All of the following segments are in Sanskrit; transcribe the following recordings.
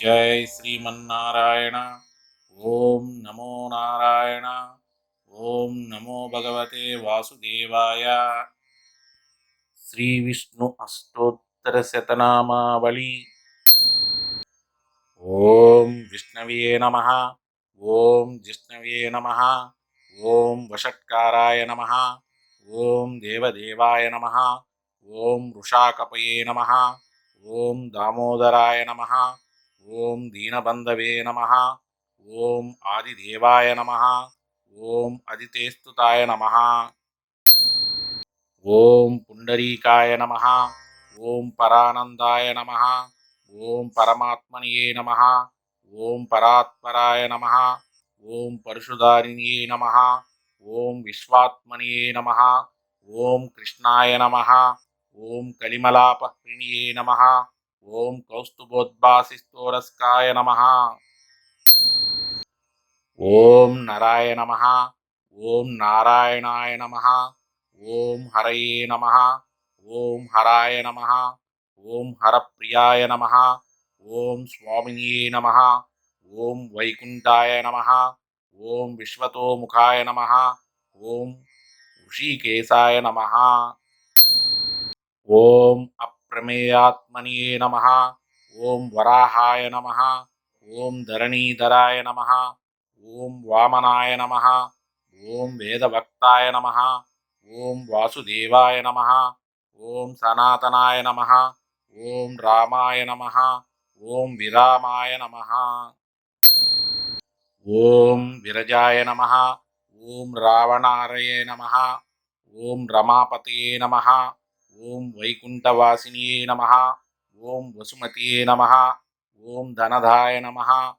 जय श्रीमन्नारायण। ओम नमो नारायण। ओम नमो भगवते वासुदेवाय। श्री विष्णु अष्टोत्तर शतनामावली। ओम विष्णवे नमः। ओम जिष्णवे नमः। ओम वषट्काराय नमः। ओम देवदेवाय नमः। ओम वृषाकपये नमः। ओम दामोदराय नमः। ओम दीनबंधवे नमः। ओम आदिदेवाय नमः। ओम अदितेस्तुताय नमः। ओम पुंडरीकाय नमः। ओम परानंदाय नमः। ओम परमात्मनिये नमः। ओम परात्पराय नमः। ओम परशुधारिण्ये नमः। ओम विश्वात्मनिये नमः। ओम कृष्णाय नमः। ओम कलिमलापहृणिये नमः। ओम कौस्तुभोद्भासिस्तोरस्काय नमः। ओम नराय नमः। ओम नारायणाय नमः। ओम हरये नमः। ओम हराय नमः। ओम हरप्रियाय नमः। ओम स्वामिनिये नमः। ओम वैकुंठाय नमः। ओम विश्वतोमुखाय नमः। ओम ऋषिकेशाय नमः। ओम अप्रमेयात्मनिये नमः। ओम वराहाय नमः। ओम धरणीधराय नमः। ओम वामनाय नमः। ओम वेदभक्ताय नमः। ओम वासुदेवाय नमः। ओम सनातनाय नमः। ओम रामाय नमः। ओम विरामाय नमः। ओम विरजाय नमः। ओम रावणारये नमः। ओम रमापतये नमः। ओम वैकुंठवासिनिये नमः। ओम वसुमतिये नमः। ओम धनधाय नमः।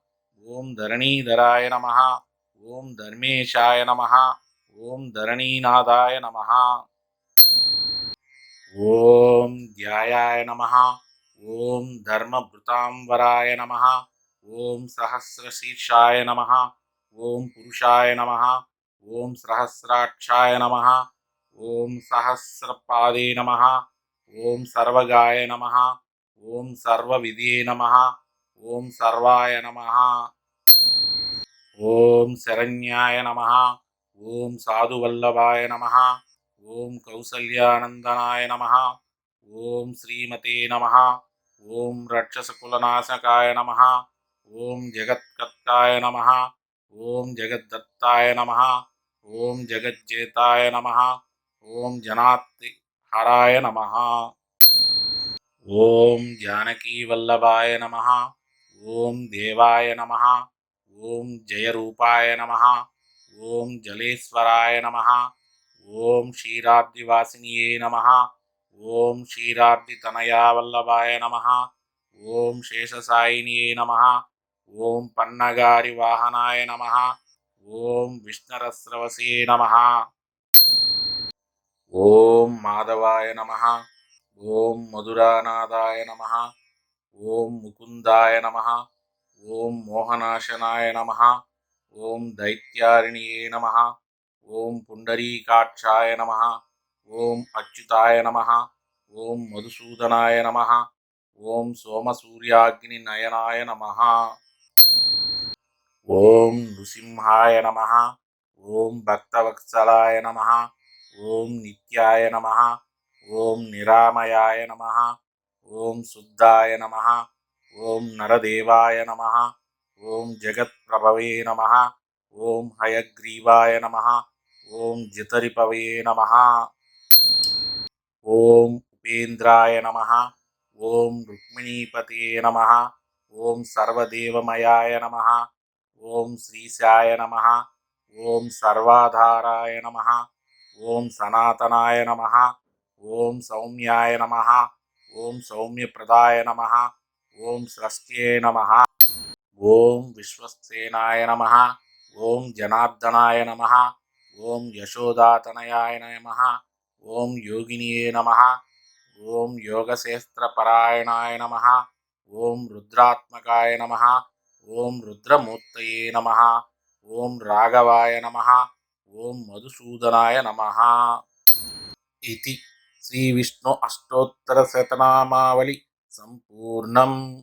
ओम धरणीधराय नमः। ओम धर्मेशाय नमः। ओम धरणीनाथाय नमः। ओम ध्यायाय नमः। ओम धर्मभृतांबराय नमः। ओम सहस्रशीर्षाय नमः। ओम पुरुषाय नमः। ओम सहस्राक्षाय नमः। ओम सहस्रपादे नमः। ओम सर्वगाय नमः। ओम सर्वविदे नमः। ओम सर्वाय नमः। ओम शरण्याय नमः। ओम साधुवल्लभाय नमः। ओम कौसल्यानंदनाय नमः। ओम श्रीमते नमः। ओम रक्षसकुलनाशकाय नमः। ओम जगत्कर्ताय नमः। ओम जगद्दत्ताय नमः। ओम जगज्जेताय नमः। ओम जनात्ति हराय नमः। ओम जानकी वल्लभाय नमः। ओम देवाय नमः। ओम जयरूपाय नमः। ओम जलेश्वराय नमः। ओम क्षीराब्धिवासिनिये नमः। ओम क्षीराब्धितनया वल्लभाय नमः। ओम शेषसायिनिये नमः। ओम पन्नगारि वाहनाय नमः। ओम विष्णुरस्रवसे नमः। ओम माधवाय नमः। ओम मधुरानादाय नमः। ओम मुकुंदाय नमः। ओम मोहनाशनाय नमः। ओम दैत्यारिणिये नमः। ओम पुंडरीकाक्षाय नमः। ओम अच्युताय नमः। ओम मधुसूदनाय नमः। ओम सोमसूर्याग्निनयनाय नमः। ओम नृसिंहाय नमः। ओम भक्तवत्सलाय नमः। ओम नित्याय नमः। ओम निरामयाय नमः। ओम शुद्धाय नमः। ओम नरदेवाय नमः। ओम जगत्प्रभवे नमः। ओम हयग्रीवाय नमः। ओम जितरिपवये नमः। ओम उपेन्द्राय नमः। ओम रुक्मिणीपतये नमः। ओम सर्वदेवमयाय नमः। ओम श्रीशाय नमः। ओम सर्वाधाराय नमः। ओम सनातनाय नमः। ओम सौम्याय नमः। ओम सौम्यप्रदाय नमः। ओम स्रष्ट्ये नमः। ओम विश्वक्सेनाय नमः। ओम जनार्दनाय नमः। ओम यशोदातनयाय नमः। ओम योगिनिये नमः। ओम योगशेस्त्रपरायणाय नमः। ओम रुद्रात्मकाय नमः। ओम रुद्रमूर्तये नमः। ओम राघवाय नमः। ओम मधुसूदनाय नमः। इति श्री विष्णु अष्टोत्तर शतनामावली संपूर्णम्।